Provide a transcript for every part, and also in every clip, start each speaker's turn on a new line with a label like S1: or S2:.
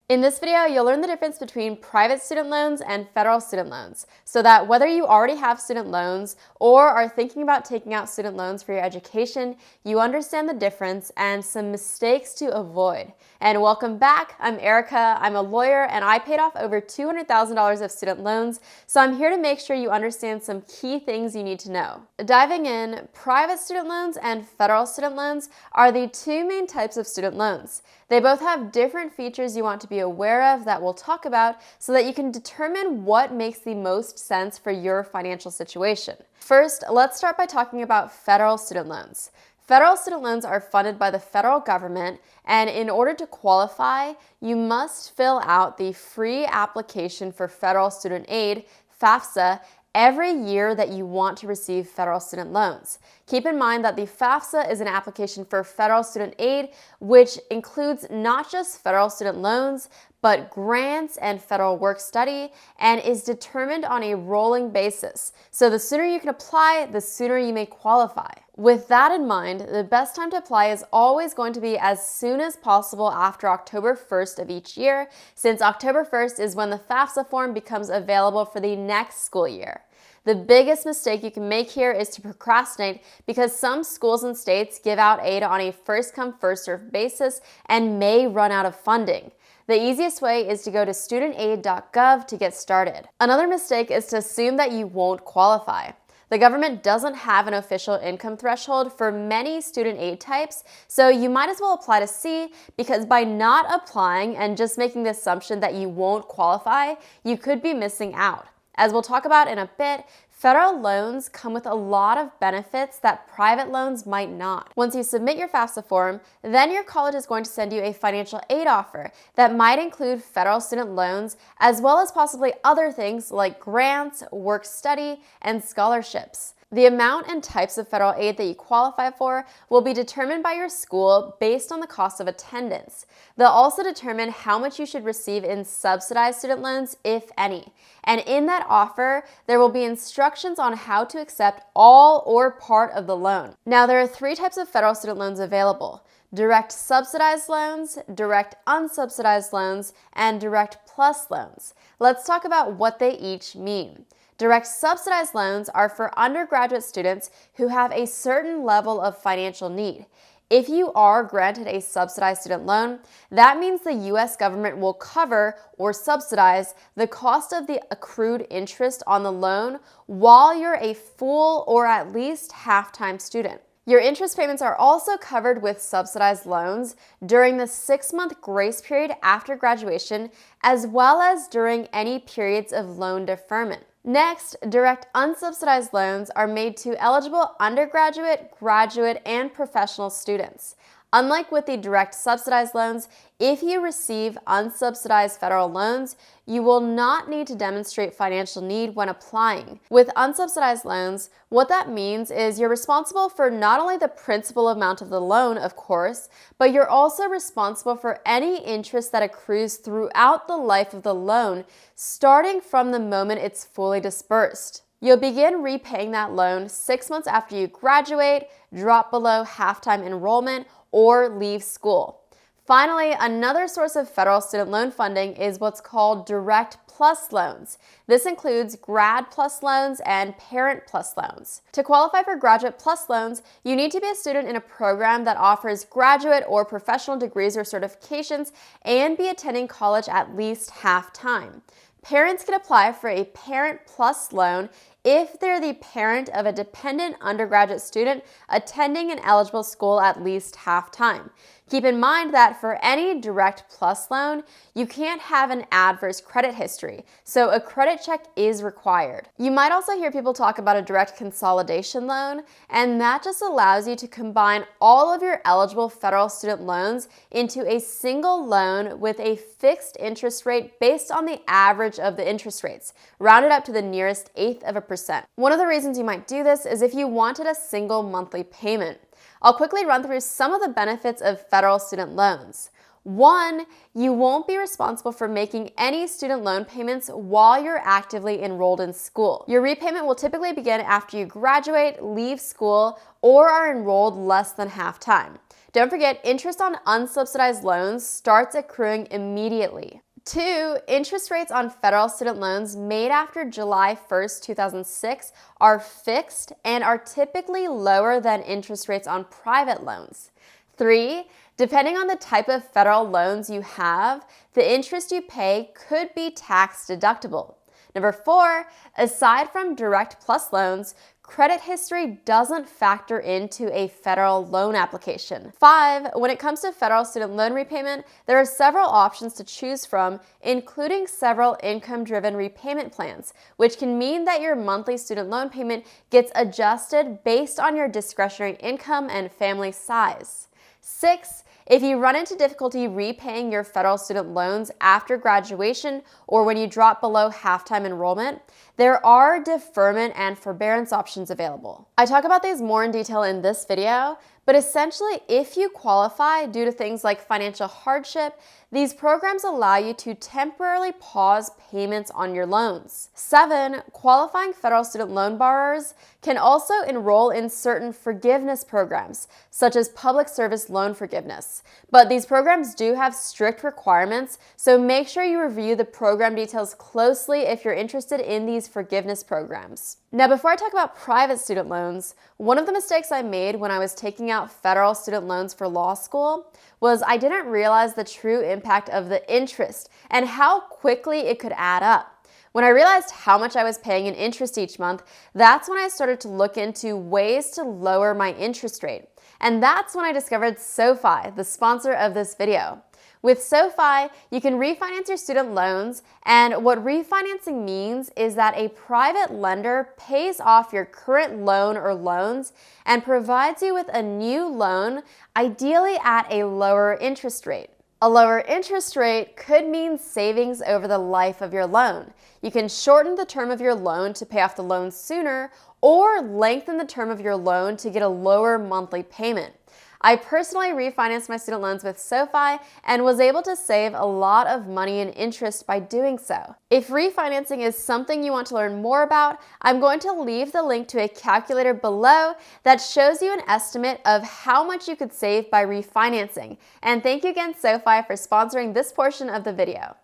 S1: In this video, you'll learn the difference between private student loans and federal student loans, so that whether you already have student loans or are thinking about taking out student loans for your education, you understand the difference and some mistakes to avoid. And welcome back. I'm Erica. I'm a lawyer and I paid off over $200,000 of student loans, so I'm here to make sure you understand some key things you need to know. Diving in, private student loans and federal student loans are the two main types of student loans. They both have different features you want to be aware of that we'll talk about so that you can determine what makes the most sense for your financial situation. First, let's start by talking about federal student loans. Federal student loans are funded by the federal government, and in order to qualify, you must fill out the free application for federal student aid, FAFSA, every year that you want to receive federal student loans. Keep in mind that the FAFSA is an application for federal student aid, which includes not just federal student loans, but grants and federal work study, and is determined on a rolling basis. So the sooner you can apply, the sooner you may qualify. With that in mind, the best time to apply is always going to be as soon as possible after October 1st of each year, since October 1st is when the FAFSA form becomes available for the next school year. The biggest mistake you can make here is to procrastinate because some schools and states give out aid on a first-come, first-served basis and may run out of funding. The easiest way is to go to studentaid.gov to get started. Another mistake is to assume that you won't qualify. The government doesn't have an official income threshold for many student aid types, so you might as well apply to see, because by not applying and just making the assumption that you won't qualify, you could be missing out. As we'll talk about in a bit, federal loans come with a lot of benefits that private loans might not. Once you submit your FAFSA form, then your college is going to send you a financial aid offer that might include federal student loans, as well as possibly other things like grants, work study, and scholarships. The amount and types of federal aid that you qualify for will be determined by your school based on the cost of attendance. They'll also determine how much you should receive in subsidized student loans, if any. And in that offer, there will be instructions on how to accept all or part of the loan. Now, there are three types of federal student loans available: direct subsidized loans, direct unsubsidized loans, and direct plus loans. Let's talk about what they each mean. Direct subsidized loans are for undergraduate students who have a certain level of financial need. If you are granted a subsidized student loan, that means the U.S. government will cover or subsidize the cost of the accrued interest on the loan while you're a full or at least half-time student. Your interest payments are also covered with subsidized loans during the 6-month grace period after graduation, as well as during any periods of loan deferment. Next, direct unsubsidized loans are made to eligible undergraduate, graduate, and professional students. Unlike with the direct subsidized loans, if you receive unsubsidized federal loans, you will not need to demonstrate financial need when applying. With unsubsidized loans, what that means is you're responsible for not only the principal amount of the loan, of course, but you're also responsible for any interest that accrues throughout the life of the loan, starting from the moment it's fully disbursed. You'll begin repaying that loan 6 months after you graduate, drop below half-time enrollment, or leave school. Finally, another source of federal student loan funding is what's called direct plus loans. This includes grad plus loans and parent plus loans. To qualify for graduate plus loans, you need to be a student in a program that offers graduate or professional degrees or certifications and be attending college at least half-time. Parents can apply for a parent plus loan if they're the parent of a dependent undergraduate student attending an eligible school at least half-time. Keep in mind that for any direct plus loan, you can't have an adverse credit history, so a credit check is required. You might also hear people talk about a direct consolidation loan, and that just allows you to combine all of your eligible federal student loans into a single loan with a fixed interest rate based on the average of the interest rates, rounded up to the nearest eighth of a percent. One of the reasons you might do this is if you wanted a single monthly payment. I'll quickly run through some of the benefits of federal student loans. 1, you won't be responsible for making any student loan payments while you're actively enrolled in school. Your repayment will typically begin after you graduate, leave school, or are enrolled less than half-time. Don't forget, interest on unsubsidized loans starts accruing immediately. 2, interest rates on federal student loans made after July 1st, 2006 are fixed and are typically lower than interest rates on private loans. 3, depending on the type of federal loans you have, the interest you pay could be tax deductible. Number 4, aside from Direct Plus loans, credit history doesn't factor into a federal loan application. 5, when it comes to federal student loan repayment, there are several options to choose from, including several income-driven repayment plans, which can mean that your monthly student loan payment gets adjusted based on your discretionary income and family size. 6, if you run into difficulty repaying your federal student loans after graduation or when you drop below half-time enrollment, there are deferment and forbearance options available. I talk about these more in detail in this video, but essentially, if you qualify due to things like financial hardship, these programs allow you to temporarily pause payments on your loans. 7, qualifying federal student loan borrowers can also enroll in certain forgiveness programs, such as public service loan forgiveness. But these programs do have strict requirements, so make sure you review the program details closely if you're interested in these forgiveness programs. Now, before I talk about private student loans, one of the mistakes I made when I was taking out federal student loans for law school was I didn't realize the true impact of the interest and how quickly it could add up. When I realized how much I was paying in interest each month, that's when I started to look into ways to lower my interest rate. And that's when I discovered SoFi, the sponsor of this video. With SoFi, you can refinance your student loans, and what refinancing means is that a private lender pays off your current loan or loans and provides you with a new loan, ideally at a lower interest rate. A lower interest rate could mean savings over the life of your loan. You can shorten the term of your loan to pay off the loan sooner, or lengthen the term of your loan to get a lower monthly payment. I personally refinanced my student loans with SoFi and was able to save a lot of money in interest by doing so. If refinancing is something you want to learn more about, I'm going to leave the link to a calculator below that shows you an estimate of how much you could save by refinancing. And thank you again, SoFi, for sponsoring this portion of the video.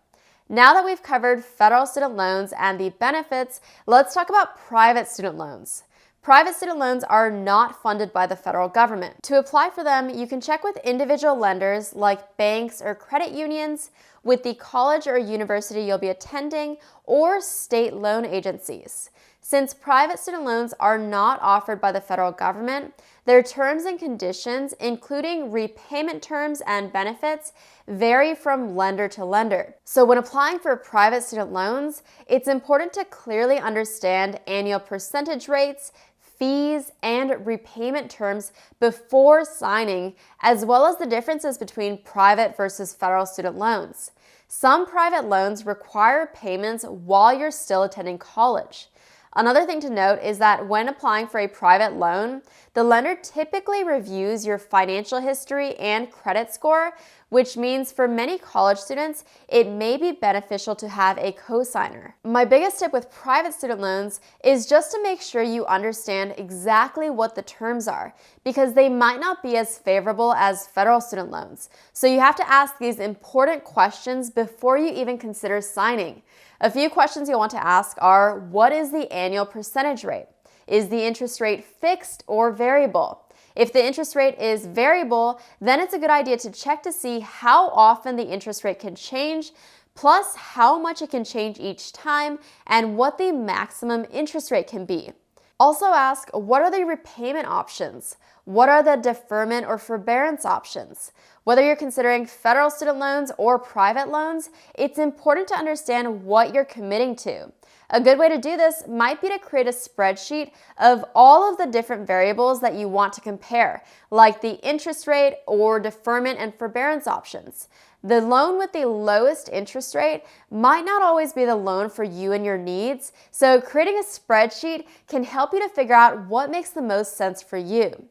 S1: Now that we've covered federal student loans and the benefits, let's talk about private student loans. Private student loans are not funded by the federal government. To apply for them, you can check with individual lenders like banks or credit unions, with the college or university you'll be attending, or state loan agencies. Since private student loans are not offered by the federal government, their terms and conditions, including repayment terms and benefits, vary from lender to lender. So when applying for private student loans, it's important to clearly understand annual percentage rates, fees, and repayment terms before signing, as well as the differences between private versus federal student loans. Some private loans require payments while you're still attending college. Another thing to note is that when applying for a private loan, the lender typically reviews your financial history and credit score, which means for many college students, it may be beneficial to have a cosigner. My biggest tip with private student loans is just to make sure you understand exactly what the terms are, because they might not be as favorable as federal student loans. So you have to ask these important questions before you even consider signing. A few questions you'll want to ask are, what is the annual percentage rate? Is the interest rate fixed or variable? If the interest rate is variable, then it's a good idea to check to see how often the interest rate can change, plus how much it can change each time, and what the maximum interest rate can be. Also ask, what are the repayment options? What are the deferment or forbearance options? Whether you're considering federal student loans or private loans, it's important to understand what you're committing to. A good way to do this might be to create a spreadsheet of all of the different variables that you want to compare, like the interest rate or deferment and forbearance options. The loan with the lowest interest rate might not always be the loan for you and your needs, so creating a spreadsheet can help you to figure out what makes the most sense for you.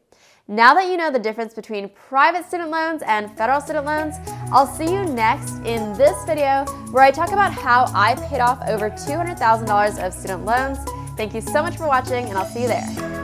S1: Now that you know the difference between private student loans and federal student loans, I'll see you next in this video where I talk about how I paid off over $200,000 of student loans. Thank you so much for watching, and I'll see you there.